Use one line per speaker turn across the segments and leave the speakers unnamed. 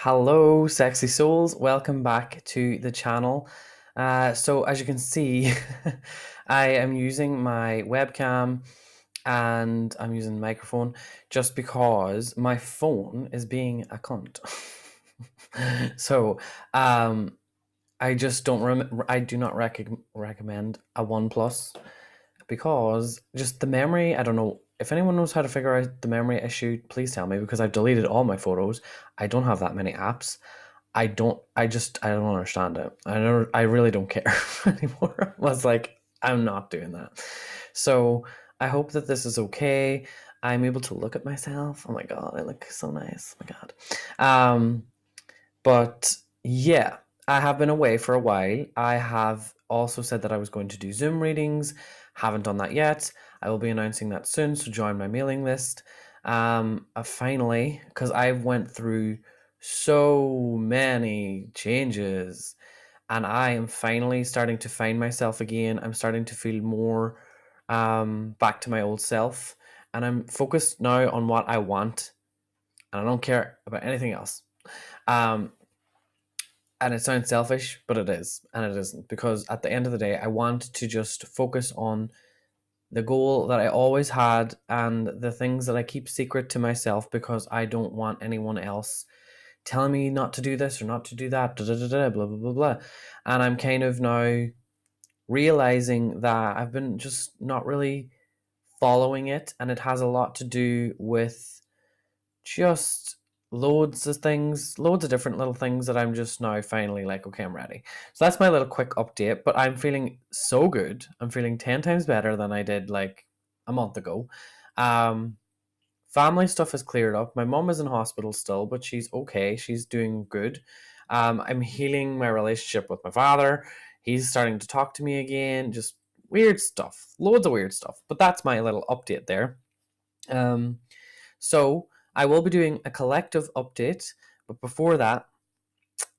Hello, sexy souls. Welcome back to the channel. So as you can see, I am using my webcam and I'm using the microphone just because my phone is being a cunt. So, um, I just don't I do not recommend a OnePlus because just the memory, I don't know. If anyone knows how to figure out the memory issue, please tell me because I've deleted all my photos. I don't have that many apps. I don't understand it. I really don't care anymore. I was like, I'm not doing that. So I hope that this is okay. I'm able to look at myself. Oh my God, I look so nice. Oh my God. Um, but yeah, I have been away for a while. I have also said that I was going to do Zoom readings. Haven't done that yet. I will be announcing that soon, so join my mailing list. Finally, because I went through so many changes and I am finally starting to find myself again. I'm starting to feel more back to my old self, and I'm focused now on what I want, and I don't care about anything else. Um, and it sounds selfish, but it is, and it isn't, because at the end of the day, I want to just focus on the goal that I always had and the things that I keep secret to myself because I don't want anyone else telling me not to do this or not to do that, blah, blah, blah, blah. And I'm kind of now realizing that I've been just not really following it, and it has a lot to do with just loads of different little things that I'm just now finally like, okay, I'm ready. So that's my little quick update, but I'm feeling so good. I'm feeling 10 times better than I did like a month ago. Um, Family stuff has cleared up. My mom is in hospital still, but she's okay. She's doing good. I'm healing my relationship with my father. He's starting to talk to me again. Just weird stuff, loads of weird stuff. But that's my little update there. Um, so I will be doing a collective update, but before that,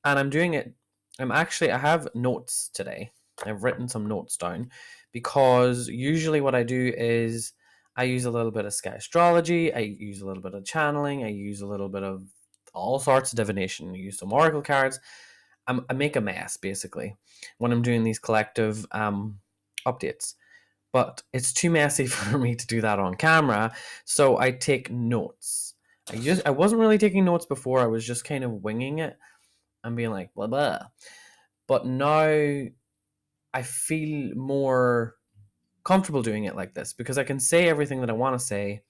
and I'm doing it, I have notes today. I've written some notes down because usually what I do is I use a little bit of Skystrology, I use a little bit of channeling, I use a little bit of all sorts of divination, I use some oracle cards. I make a mess basically when I'm doing these collective updates, but it's too messy for me to do that on camera, so I take notes. I wasn't really taking notes before. I was just kind of winging it and being like blah blah. But now I feel more comfortable doing it like this because I can say everything that I want to say,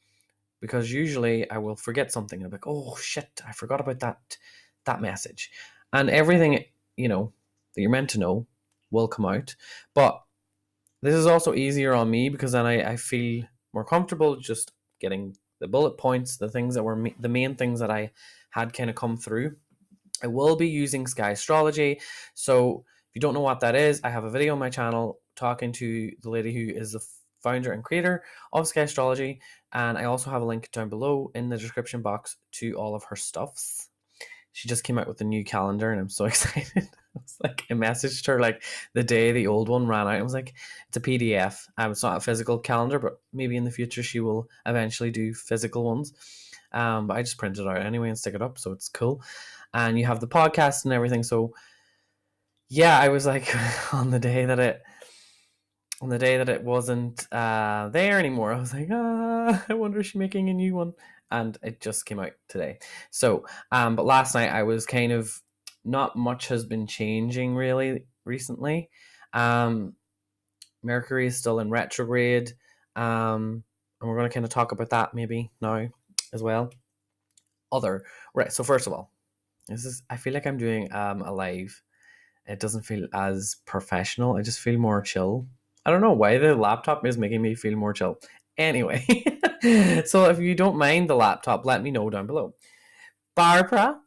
because usually I will forget something and I'm like, oh shit, I forgot about that message. And everything, that you're meant to know will come out. But this is also easier on me because then I feel more comfortable just getting the bullet points, the things that were the main things that I had kind of come through. I will be using Skystrology. So if you don't know what that is, I have a video on my channel talking to the lady who is the founder and creator of Skystrology. And I also have a link down below in the description box to all of her stuffs. She just came out with a new calendar and I'm so excited. I messaged her like the day the old one ran out. I was like, it's a PDF. It's not a physical calendar, but maybe in the future she will eventually do physical ones. But I just print it out anyway and stick it up, so it's cool. And you have the podcast and everything. So yeah, I was like on the day that it wasn't there anymore, I was like, I wonder if she's making a new one. And it just came out today. So, but last night I was kind of, not much has been changing really recently. Um, Mercury is still in retrograde. And we're going to kind of talk about that maybe now as well. Right. So first of all, I feel like I'm doing a live. It doesn't feel as professional. I just feel more chill. I don't know why the laptop is making me feel more chill. Anyway, so if you don't mind the laptop, let me know down below. Barbara,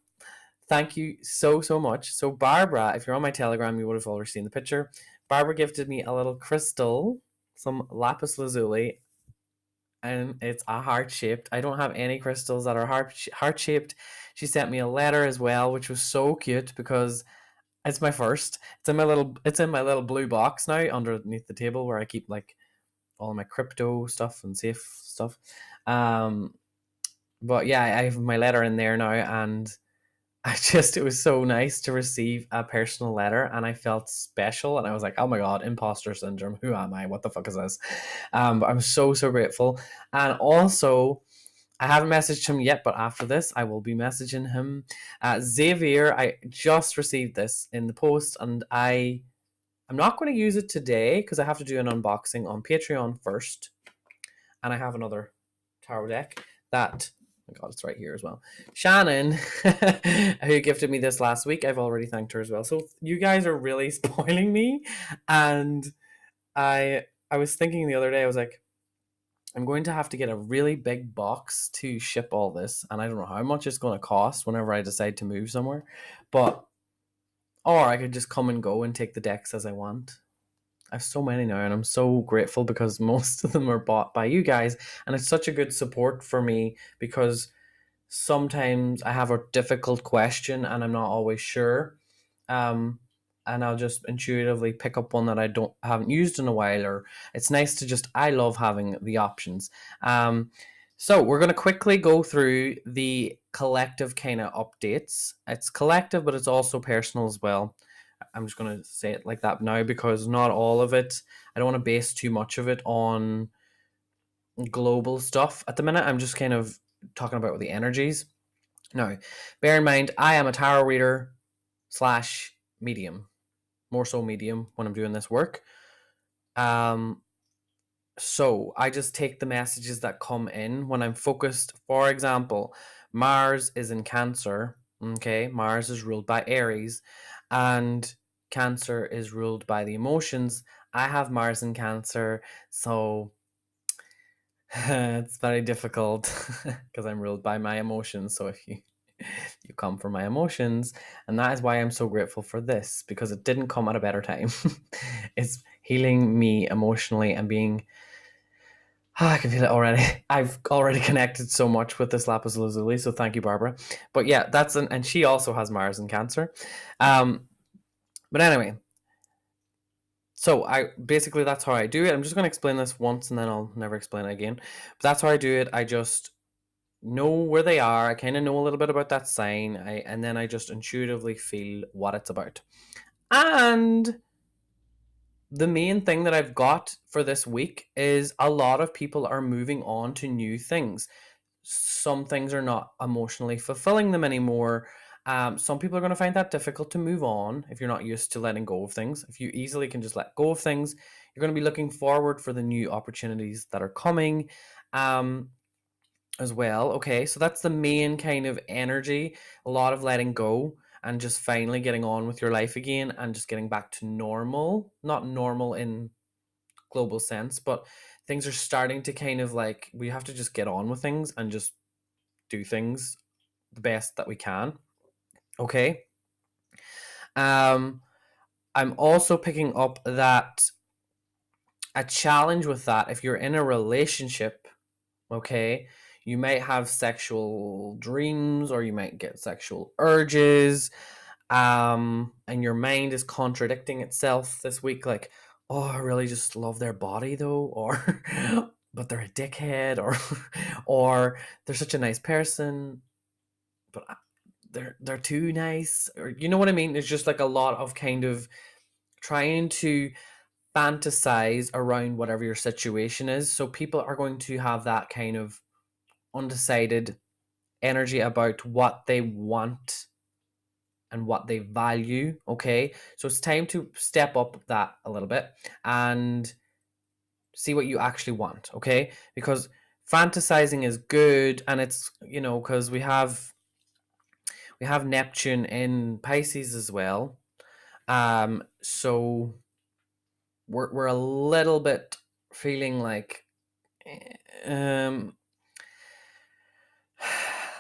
thank you so, so much. So Barbara, if you're on my Telegram, you would have already seen the picture. Barbara gifted me a little crystal, some lapis lazuli, and it's a heart shaped. I don't have any crystals that are heart shaped. She sent me a letter as well, which was so cute because it's my first. It's in my little blue box now underneath the table where I keep like all my crypto stuff and safe stuff. But yeah, I have my letter in there now, and it was so nice to receive a personal letter, and I felt special, and I was like, oh my God, imposter syndrome. Who am I? What the fuck is this? But I'm so, so grateful. And also, I haven't messaged him yet, but after this, I will be messaging him. Xavier, I just received this in the post, and I'm not going to use it today because I have to do an unboxing on Patreon first. And I have another tarot deck that, oh my God, it's right here as well. Shannon, who gifted me this last week, I've already thanked her as well. So you guys are really spoiling me. And I was thinking the other day, I was like, I'm going to have to get a really big box to ship all this, and I don't know how much it's going to cost whenever I decide to move somewhere. But or I could just come and go and take the decks as I want. I have so many now, and I'm so grateful because most of them are bought by you guys, and it's such a good support for me because sometimes I have a difficult question and I'm not always sure. Um, and I'll just intuitively pick up one that haven't used in a while, or it's nice to just I love having the options. So we're gonna quickly go through the collective kind of updates. It's collective, but it's also personal as well. I'm just gonna say it like that now because not all of it. I don't want to base too much of it on global stuff at the minute. I'm just kind of talking about the energies. Now, bear in mind, I am a tarot reader slash medium, more so medium when I'm doing this work. So I just take the messages that come in when I'm focused. For example, Mars is in Cancer. Okay, Mars is ruled by Aries, and Cancer is ruled by the emotions. I have Mars in Cancer, so it's very difficult because I'm ruled by my emotions. So if you come from my emotions, and that is why I'm so grateful for this because it didn't come at a better time. It's healing me emotionally and being. I can feel it already. I've already connected so much with this lapis lazuli, so thank you, Barbara. But yeah, and she also has Mars in Cancer. But anyway, so I basically that's how I do it. I'm just going to explain this once, and then I'll never explain it again. But that's how I do it. I just know where they are. I kind of know a little bit about that sign. And then I just intuitively feel what it's about. And the main thing that I've got for this week is a lot of people are moving on to new things. Some things are not emotionally fulfilling them anymore. Some people are going to find that difficult to move on if you're not used to letting go of things. If you easily can just let go of things, you're going to be looking forward for the new opportunities that are coming. As well. Okay, so that's the main kind of energy, a lot of letting go and just finally getting on with your life again and just getting back to normal. Not normal in global sense, but things are starting to kind of like we have to just get on with things and just do things the best that we can. Okay. I'm also picking up that a challenge with that if you're in a relationship, okay, you might have sexual dreams or you might get sexual urges, and your mind is contradicting itself this week, like, oh, I really just love their body though, or but they're a dickhead, or or they're such a nice person, but they're too nice, or you know what I mean? It's just like a lot of kind of trying to fantasize around whatever your situation is. So people are going to have that kind of undecided energy about what they want and what they value. Okay, so it's time to step up that a little bit and see what you actually want. Okay, because fantasizing is good, and it's because we have Neptune in Pisces as well. So we're a little bit feeling um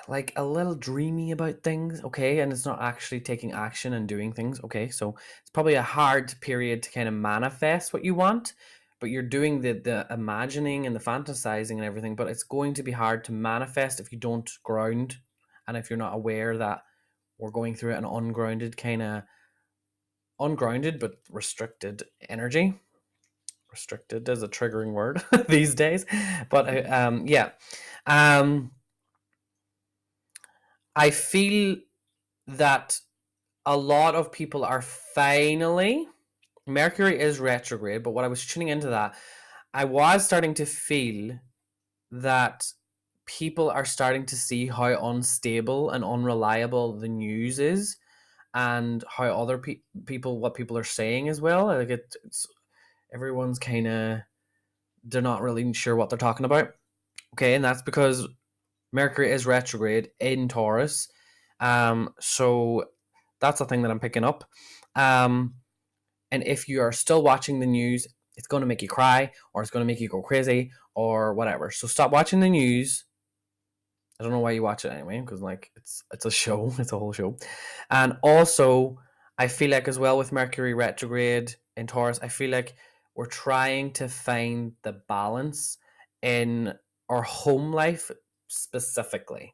like a little dreamy about things, okay, and it's not actually taking action and doing things, okay, so it's probably a hard period to kind of manifest what you want, but you're doing the imagining and the fantasizing and everything, but it's going to be hard to manifest if you don't ground and if you're not aware that we're going through an ungrounded but restricted energy. Restricted is a triggering word these days, but yeah. I feel that a lot of people are finally, Mercury is retrograde, but what I was tuning into that, I was starting to feel that people are starting to see how unstable and unreliable the news is, and how other people, what people are saying as well. Like it's everyone's kind of, they're not really sure what they're talking about. Okay, and that's because Mercury is retrograde in Taurus. So that's a thing that I'm picking up. And if you are still watching the news, it's going to make you cry, or it's going to make you go crazy, or whatever. So stop watching the news. I don't know why you watch it anyway, because like it's a show, it's a whole show. And also, I feel like as well with Mercury retrograde in Taurus, I feel like we're trying to find the balance in our home life, specifically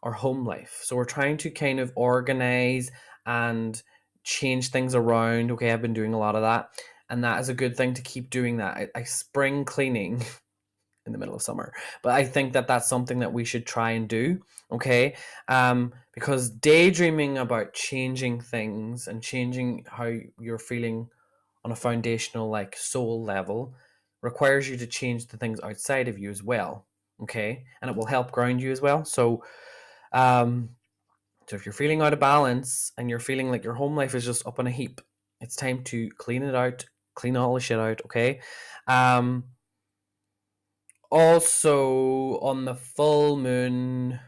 our home life. So we're trying to kind of organize and change things around. Okay, I've been doing a lot of that, and that is a good thing to keep doing that. I spring cleaning in the middle of summer, but I think that that's something that we should try and do. Okay, because daydreaming about changing things and changing how you're feeling on a foundational, like, soul level requires you to change the things outside of you as well. Okay, and it will help ground you as well. Um so if you're feeling out of balance and you're feeling like your home life is just up on a heap, it's time to clean it out, clean all the shit out. Okay. um Also, on the full moon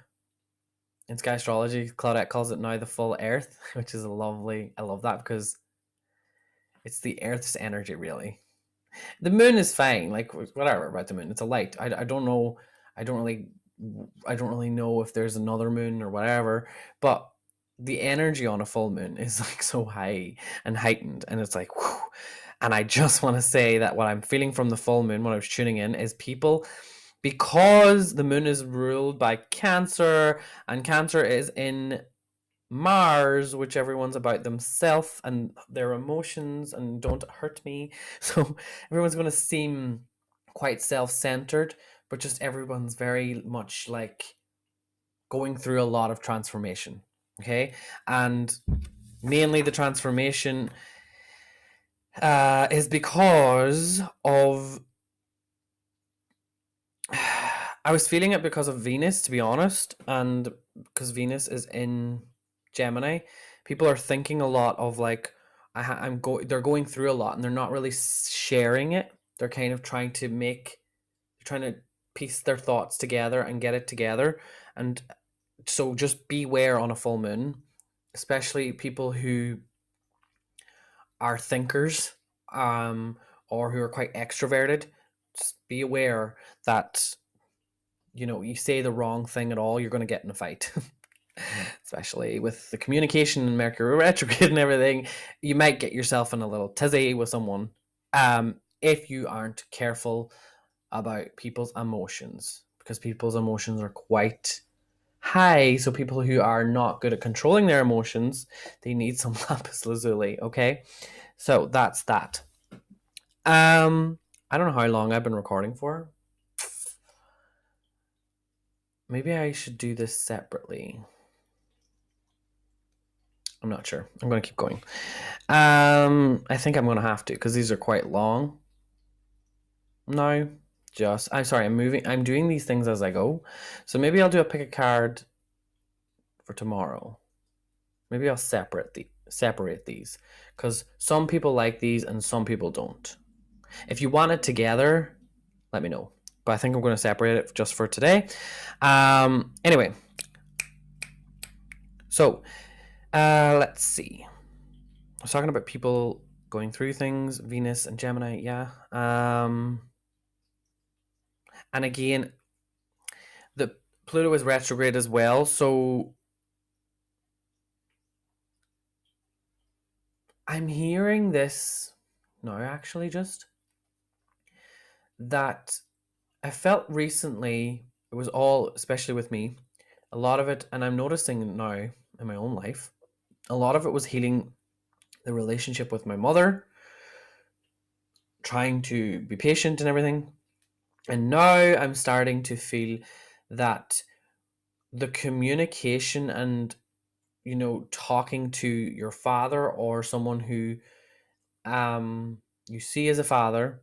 in Skystrology, Claudette calls it now the full Earth, which is a lovely. I love that because it's the Earth's energy, really. The moon is fine, like whatever about the moon. It's a light. I don't know. I don't really. I don't really know if there's another moon or whatever, but the energy on a full moon is like so high and heightened, and it's like, whew. And I just want to say that what I'm feeling from the full moon when I was tuning in is people, because the moon is ruled by Cancer, and Cancer is in Mars, which everyone's about themselves and their emotions and don't hurt me. So everyone's going to seem quite self-centered, but just everyone's very much like going through a lot of transformation. Okay, and mainly the transformation is because of I was feeling it because of Venus, to be honest, and because Venus is in Gemini. People are thinking a lot of like, they're going through a lot, and they're not really sharing it. They're kind of trying to piece their thoughts together and get it together. And so just beware on a full moon, especially people who are thinkers, or who are quite extroverted. Just be aware that, you say the wrong thing at all, you're going to get in a fight. Especially with the communication and Mercury retrograde and everything, you might get yourself in a little tizzy with someone, if you aren't careful about people's emotions, because people's emotions are quite high. So people who are not good at controlling their emotions, they need some lapis lazuli. Okay, so that's that. I don't know how long I've been recording for. Maybe I should do this separately. I'm not sure. I'm going to keep going. I think I'm going to have to, because these are quite long. No, I'm sorry. I'm doing these things as I go. So maybe I'll do a pick a card for tomorrow. Maybe I'll separate these, because some people like these and some people don't. If you want it together, let me know. But I think I'm going to separate it just for today. Anyway, so let's see. I was talking about people going through things, Venus and Gemini, yeah. And again, the Pluto is retrograde as well, so I'm hearing this now, actually, just that I felt recently, it was all, especially with me, a lot of it, and I'm noticing now in my own life, a lot of it was healing the relationship with my mother, trying to be patient and everything. And now I'm starting to feel that the communication and talking to your father or someone who you see as a father,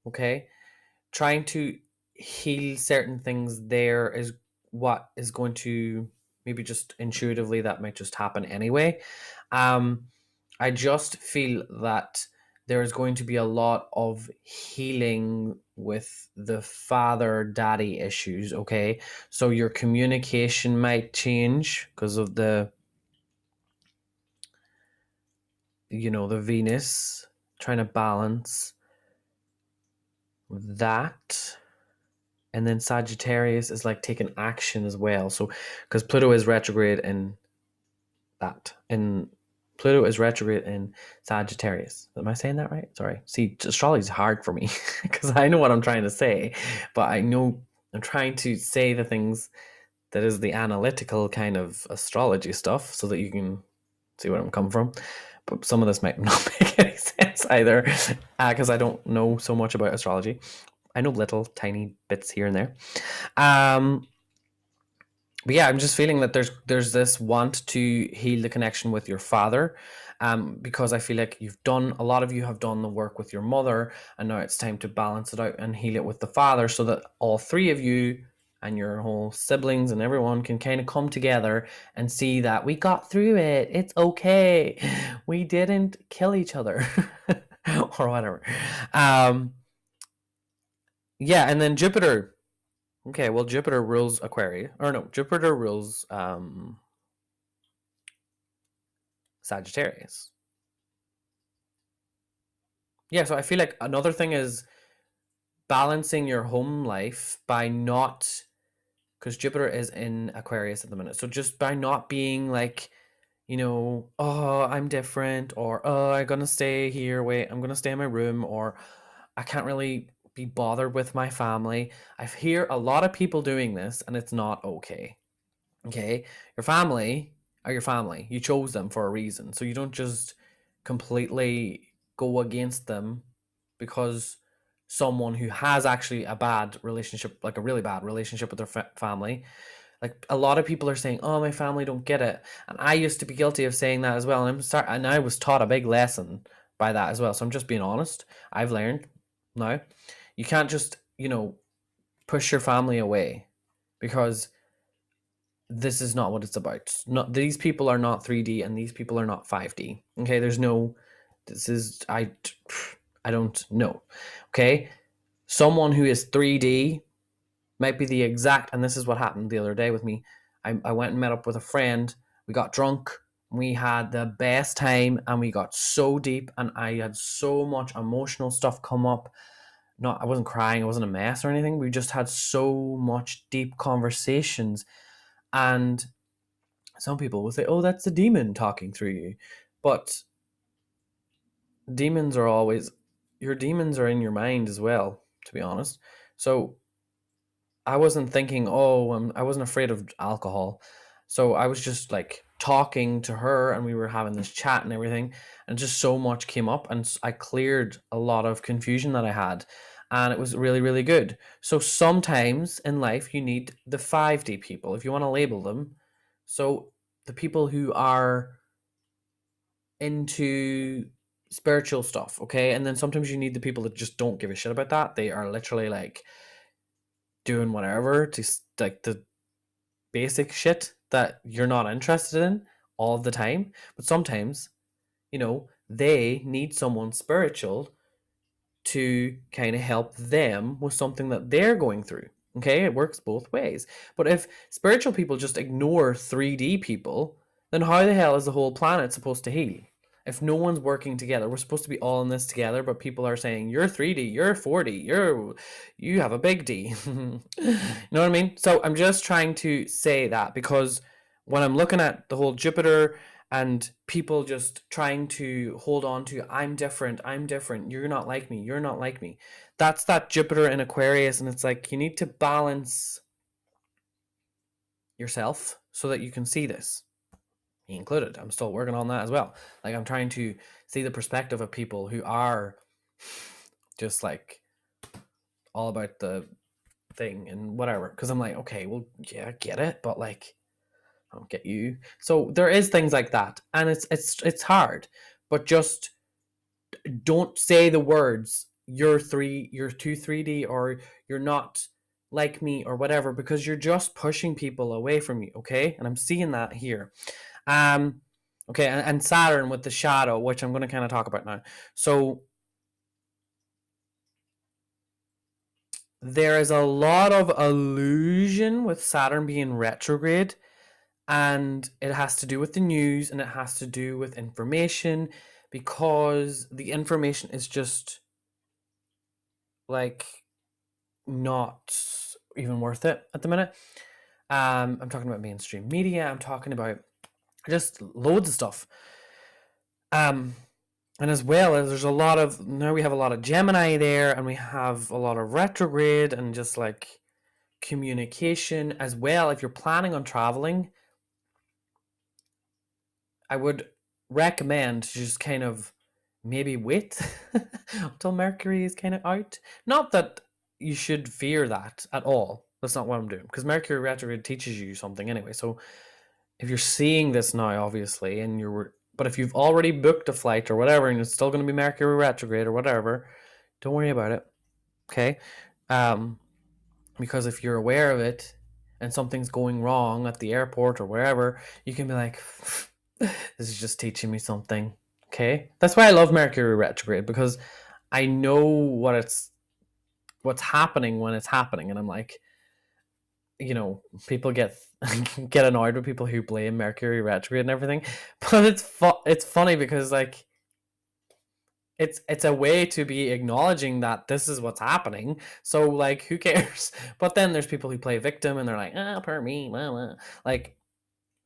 okay? Trying to heal certain things there is what is going to, maybe just intuitively, that might just happen anyway. I just feel that there is going to be a lot of healing with the father daddy issues, okay? So your communication might change because of the the Venus trying to balance that. And then Sagittarius is like taking action as well. So because Pluto is retrograde in that, and Pluto is retrograde in Sagittarius. Am I saying that right? Sorry. See, astrology is hard for me because I know what I'm trying to say, but I know I'm trying to say the things that is the analytical kind of astrology stuff so that you can see where I'm coming from. But some of this might not make any sense either because I don't know so much about astrology. I know little tiny bits here and there. But yeah, I'm just feeling that there's this want to heal the connection with your father, because I feel like a lot of you have done the work with your mother, and now it's time to balance it out and heal it with the father, so that all three of you and your whole siblings and everyone can kind of come together and see that we got through it. It's okay. We didn't kill each other or whatever. Yeah, and then Jupiter. Okay, well, Jupiter rules Aquarius. Or no, Jupiter rules Sagittarius. Yeah, so I feel like another thing is balancing your home life by not, because Jupiter is in Aquarius at the minute. So just by not being like, oh, I'm different, or oh, I'm gonna stay here, wait, I'm gonna stay in my room, or I can't really be bothered with my family. I hear a lot of people doing this, and it's not okay. Okay, your family are your family. You chose them for a reason. So you don't just completely go against them because someone who has actually a bad relationship, like a really bad relationship with their family. Like a lot of people are saying, "Oh, my family don't get it," and I used to be guilty of saying that as well. And I was taught a big lesson by that as well. So I'm just being honest. I've learned now you can't just push your family away because this is not what it's about. Not these people are not 3D and these people are not 5D. Okay, there's no this is I don't know. Okay? Someone who is 3D might be the exact, and this is what happened the other day with me. I went and met up with a friend. We got drunk. We had the best time and we got so deep, and I had so much emotional stuff come up. Not I wasn't crying, I wasn't a mess or anything. We just had so much deep conversations, and some people will say, "Oh, that's the demon talking through you," but demons are always your demons are in your mind as well. To be honest, so I wasn't thinking, "Oh, I wasn't afraid of alcohol," so I was just like talking to her, and we were having this chat and everything, and just so much came up, and I cleared a lot of confusion that I had, and it was really, really good. So sometimes in life, you need the 5D people, if you want to label them. So the people who are into spiritual stuff, okay? And then sometimes you need the people that just don't give a shit about that. They are literally like doing whatever to like the basic shit that you're not interested in all the time. But sometimes, they need someone spiritual to kind of help them with something that they're going through. Okay, it works both ways. But if spiritual people just ignore 3D people, then how the hell is the whole planet supposed to heal? If no one's working together, we're supposed to be all in this together, but people are saying you're 3D, you're 4D, you have a big D. You know what I mean? So I'm just trying to say that because when I'm looking at the whole Jupiter and people just trying to hold on to, I'm different, you're not like me, you're not like me, that's that Jupiter in Aquarius, and it's like you need to balance yourself so that you can see this, me included. I'm still working on that as well. Like I'm trying to see the perspective of people who are just like all about the thing and whatever, because I'm like, okay, well, yeah, I get it, but like I don't get you. So there is things like that, and it's hard, but just don't say the words you're too 3D or you're not like me or whatever, because you're just pushing people away from you. Okay, and I'm seeing that here. Okay, and Saturn with the shadow, which I'm going to kind of talk about now. So there is a lot of illusion with Saturn being retrograde, and it has to do with the news and it has to do with information, because the information is just like not even worth it at the minute. I'm talking about mainstream media. I'm talking about just loads of stuff. And as well as there's a lot of, now we have a lot of Gemini there, and we have a lot of retrograde and just like communication as well. If you're planning on traveling, I would recommend to just kind of maybe wait until Mercury is kind of out. Not that you should fear that at all. That's not what I'm doing, because Mercury retrograde teaches you something anyway. So if you're seeing this now, obviously, and but if you've already booked a flight or whatever, and it's still going to be Mercury retrograde or whatever, don't worry about it. Okay, because if you're aware of it and something's going wrong at the airport or wherever, you can be like, this is just teaching me something. Okay, that's why I love Mercury retrograde, because I know what's happening when it's happening, and I'm like, people get get annoyed with people who blame Mercury retrograde and everything, but it's funny because like it's a way to be acknowledging that this is what's happening. So like, who cares? But then there's people who play victim and they're like, per me, blah, blah. Like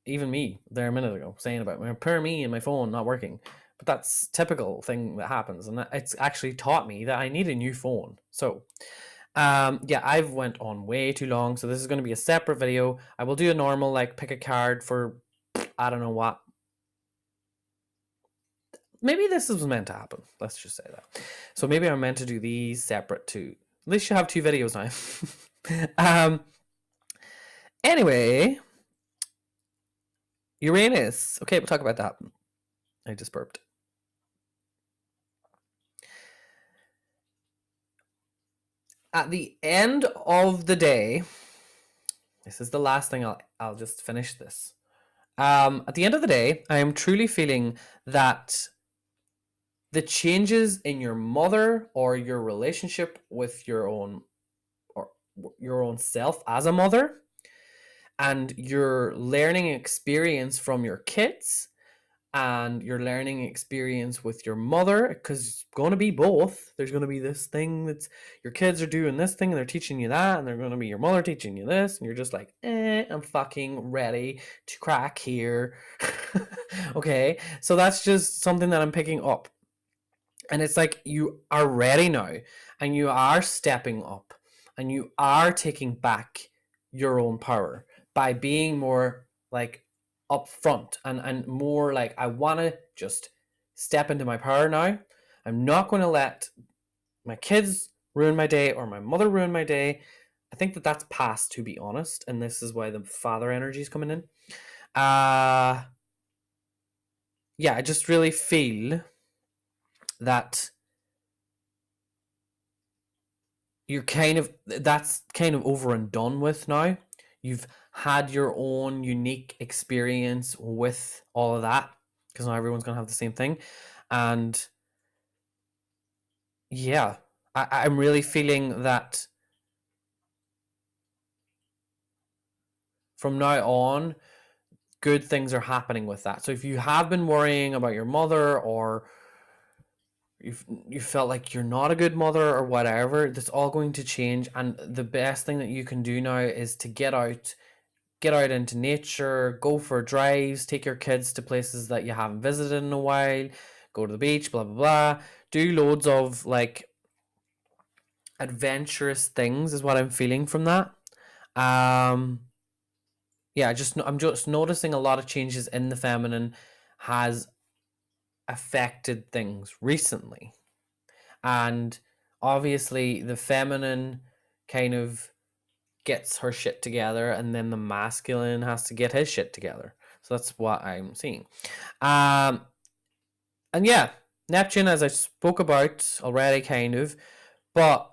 even me there a minute ago saying about per me and my phone not working. But that's typical thing that happens, and it's actually taught me that I need a new phone. So yeah, I've went on way too long, so this is going to be a separate video. I will do a normal like pick a card for I don't know what. Maybe this was meant to happen. Let's just say that. So maybe I'm meant to do these separate too. At least you have 2 videos now. Anyway, Uranus. Okay, we'll talk about that. I just burped. At the end of the day, this is the last thing. I'll just finish this. At the end of the day, I am truly feeling that the changes in your mother or your relationship with your own self as a mother, and your learning experience from your kids and your learning experience with your mother, because it's going to be both. There's going to be this thing that's your kids are doing this thing and they're teaching you that, and they're going to be your mother teaching you this, and you're just like, I'm fucking ready to crack here. Okay, so that's just something that I'm picking up. And it's like you are ready now, and you are stepping up, and you are taking back your own power by being more like upfront and more like, I want to just step into my power now. I'm not going to let my kids ruin my day or my mother ruin my day. I think that that's past, to be honest, and this is why the father energy is coming in. Yeah, I just really feel that that's kind of over and done with now. You've had your own unique experience with all of that, because not everyone's gonna have the same thing. And yeah, I'm really feeling that from now on, good things are happening with that. So if you have been worrying about your mother, or you felt like you're not a good mother or whatever, that's all going to change. And the best thing that you can do now is to get out into nature, go for drives, take your kids to places that you haven't visited in a while, go to the beach, blah blah blah. Do loads of like adventurous things is what I'm feeling from that. Yeah, I'm just noticing a lot of changes in the feminine has affected things recently. And obviously the feminine kind of gets her shit together, and then the masculine has to get his shit together. So that's what I'm seeing. And yeah, Neptune, as I spoke about already, kind of, but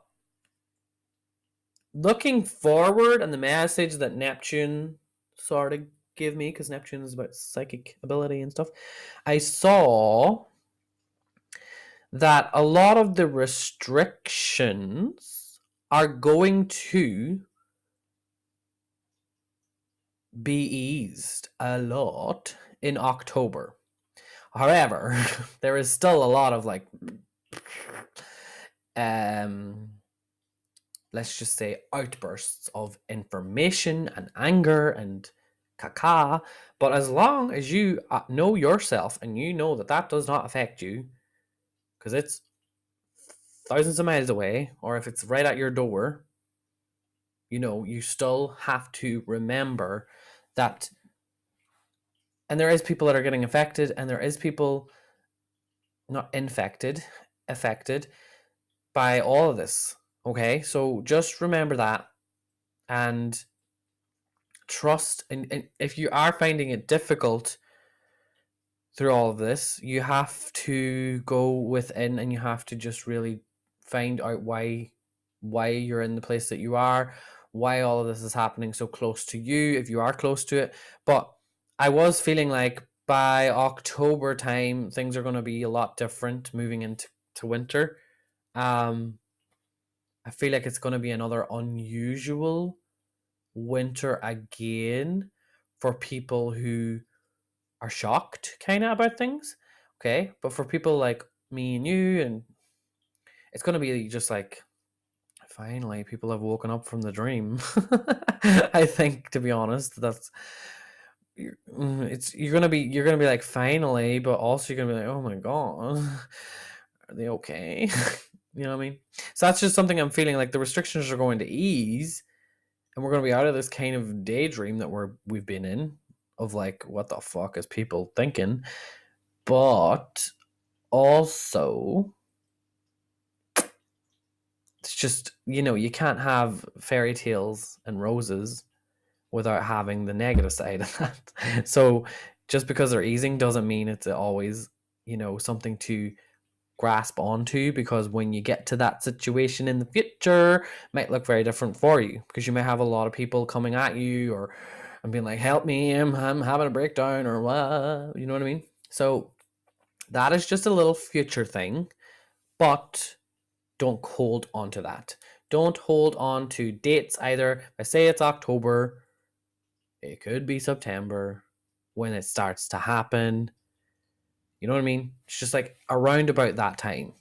looking forward and the message that Neptune sort of gave me, because Neptune is about psychic ability and stuff, I saw that a lot of the restrictions are going to be eased a lot in October. However, there is still a lot of like let's just say outbursts of information and anger and caca. But as long as you know yourself and you know that that does not affect you, because it's thousands of miles away, or if it's right at your door, you know, you still have to remember that. And there is people that are getting affected, and there is people not infected, affected by all of this. Okay, so just remember that, and trust. And if you are finding it difficult through all of this, you have to go within and you have to just really find out why you're in the place that you are, why all of this is happening so close to you, if you are close to it. But I was feeling like by October time things are going to be a lot different moving into winter. I feel like it's going to be another unusual winter again for people who are shocked kind of about things. Okay, but for people like me and you, and it's going to be just like, finally people have woken up from the dream. I think, to be honest, that's you're gonna be like, finally, but also you're gonna be like, oh my god, are they okay? You know what I mean? So that's just something I'm feeling like the restrictions are going to ease, and we're going to be out of this kind of daydream that we've been in of like, what the fuck is people thinking? But also, it's just, you know, you can't have fairy tales and roses without having the negative side of that. So just because they're easing doesn't mean it's always, you know, something to grasp onto, because when you get to that situation in the future, it might look very different for you, because you may have a lot of people coming at you or and being like, help me, I'm having a breakdown, or what, you know what I mean? So that is just a little future thing, but don't hold on to that. Don't hold on to dates either. I say it's October, it could be September when it starts to happen. You know what I mean? It's just like around about that time.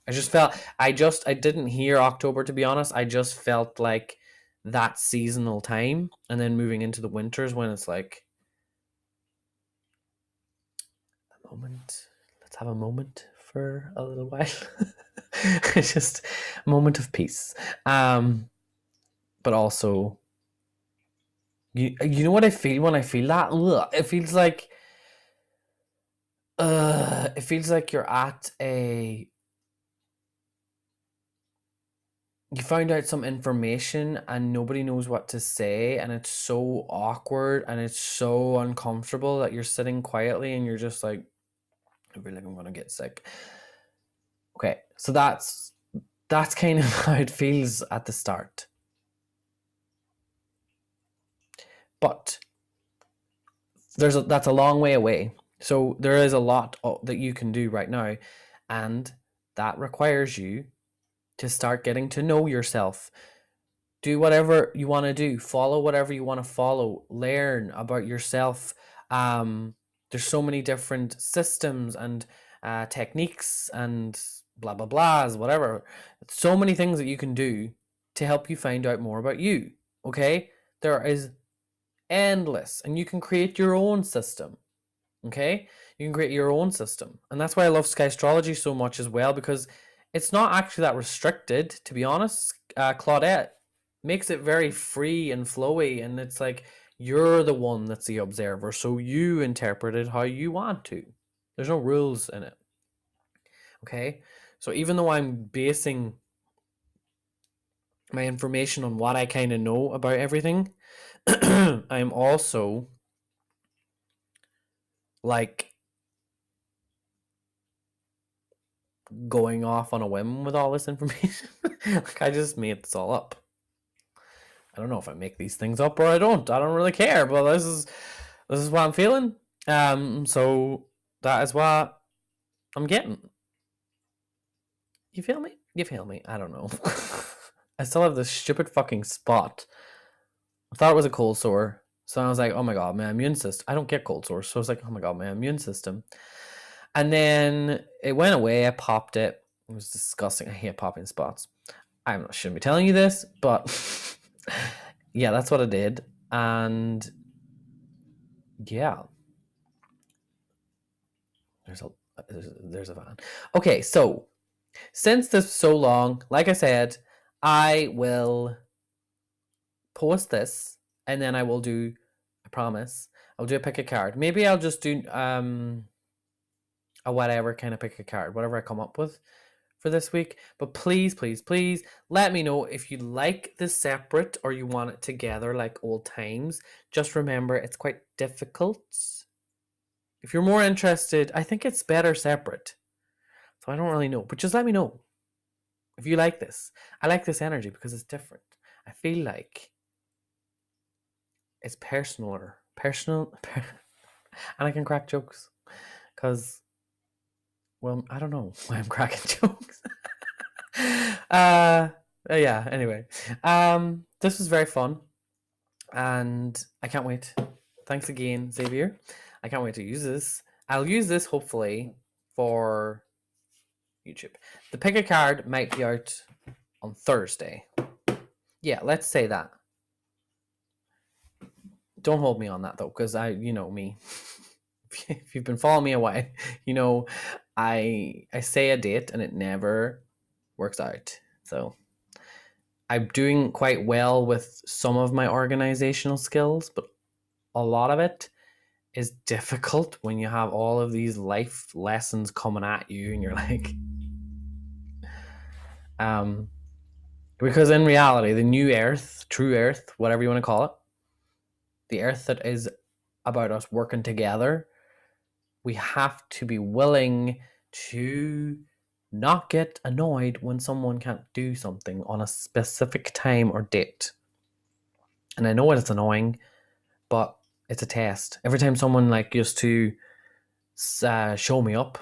I just felt I didn't hear October, to be honest. I just felt like that seasonal time, and then moving into the winters when it's like a moment. Let's have a moment for a little while. It's just a moment of peace. But also, you know what I feel when I feel that? Ugh, it feels like you're at a you found out some information and nobody knows what to say, and it's so awkward and it's so uncomfortable that you're sitting quietly and you're just like, I feel like I'm gonna get sick. Okay, so that's kind of how it feels at the start. But that's a long way away. So there is a lot that you can do right now, and that requires you to start getting to know yourself. Do whatever you want to do, follow whatever you want to follow, learn about yourself. There's so many different systems and techniques and blah blah blahs, whatever. So many things that you can do to help you find out more about you. Okay, there is endless, and you can create your own system. Okay, you can create your own system, and that's why I love Skystrology so much as well, because it's not actually that restricted, to be honest. Claudette makes it very free and flowy, and it's like you're the one that's the observer, so you interpret it how you want to. There's no rules in it. Okay, so even though I'm basing my information on what I kind of know about everything. I'm also like going off on a whim with all this information. Like I just made this all up. I don't know if I make these things up or I don't. I don't really care, but this is what I'm feeling. So that is what I'm getting. You feel me? You feel me? I don't know. I still have this stupid fucking spot. I thought it was a cold sore. So I was like, oh my god, my immune system. I don't get cold sores. So I was like, oh my god, my immune system. And then it went away. I popped it. It was disgusting. I hate popping spots. I shouldn't be telling you this, but yeah, that's what I did. And yeah, there's a van. Okay, so since this is so long, like I said, I will post this and then I will do, I promise, I'll do a pick a card. Maybe I'll just do a whatever kind of pick a card, whatever I come up with for this week. But please, please, please let me know if you like this separate or you want it together like old times. Just remember, it's quite difficult. If you're more interested, I think it's better separate. So I don't really know, but just let me know if you like this. I like this energy because it's different. I feel like it's personal, and I can crack jokes because, well, I don't know why I'm cracking jokes. Yeah, anyway, this was very fun and I can't wait. Thanks again, Xavier. I can't wait to use this. I'll use this hopefully for YouTube. The pick a card might be out on Thursday. Yeah, let's say that. Don't hold me on that though, because you know me. If you've been following me a while, you know I say a date and it never works out. So I'm doing quite well with some of my organizational skills, but a lot of it is difficult when you have all of these life lessons coming at you and you're like, because in reality, the new earth, true earth, whatever you want to call it, the earth that is about us working together, we have to be willing to not get annoyed when someone can't do something on a specific time or date. And I know it's annoying, but it's a test. Every time someone like used to show me up,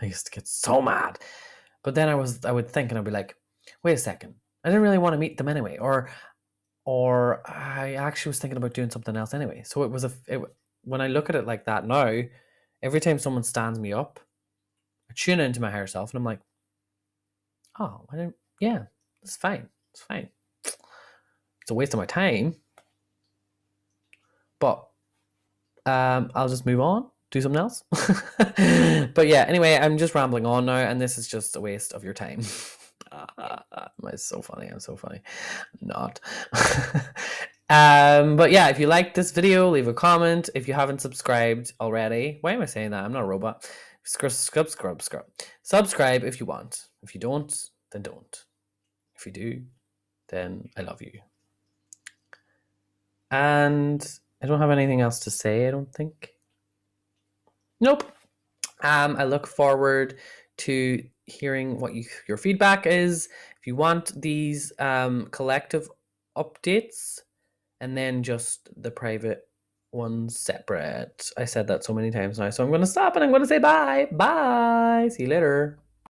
I used to get so mad. But then I would think and I'd be like, wait a second, I didn't really want to meet them anyway, or I actually was thinking about doing something else anyway. So it was when I look at it like that now, every time someone stands me up, I tune into my higher self and I'm like, oh, yeah, it's fine. It's fine. It's a waste of my time, but I'll just move on, do something else. But yeah, anyway, I'm just rambling on now, and this is just a waste of your time. It's so funny. I'm so funny. Not. But yeah, if you liked this video, leave a comment. If you haven't subscribed already, why am I saying that? I'm not a robot. Subscribe if you want. If you don't, then don't. If you do, then I love you. And I don't have anything else to say, I don't think. Nope. I look forward to hearing what your feedback is. If you want these collective updates and then just the private ones separate. I said that so many times now, so I'm going to stop and I'm going to say bye. Bye. See you later.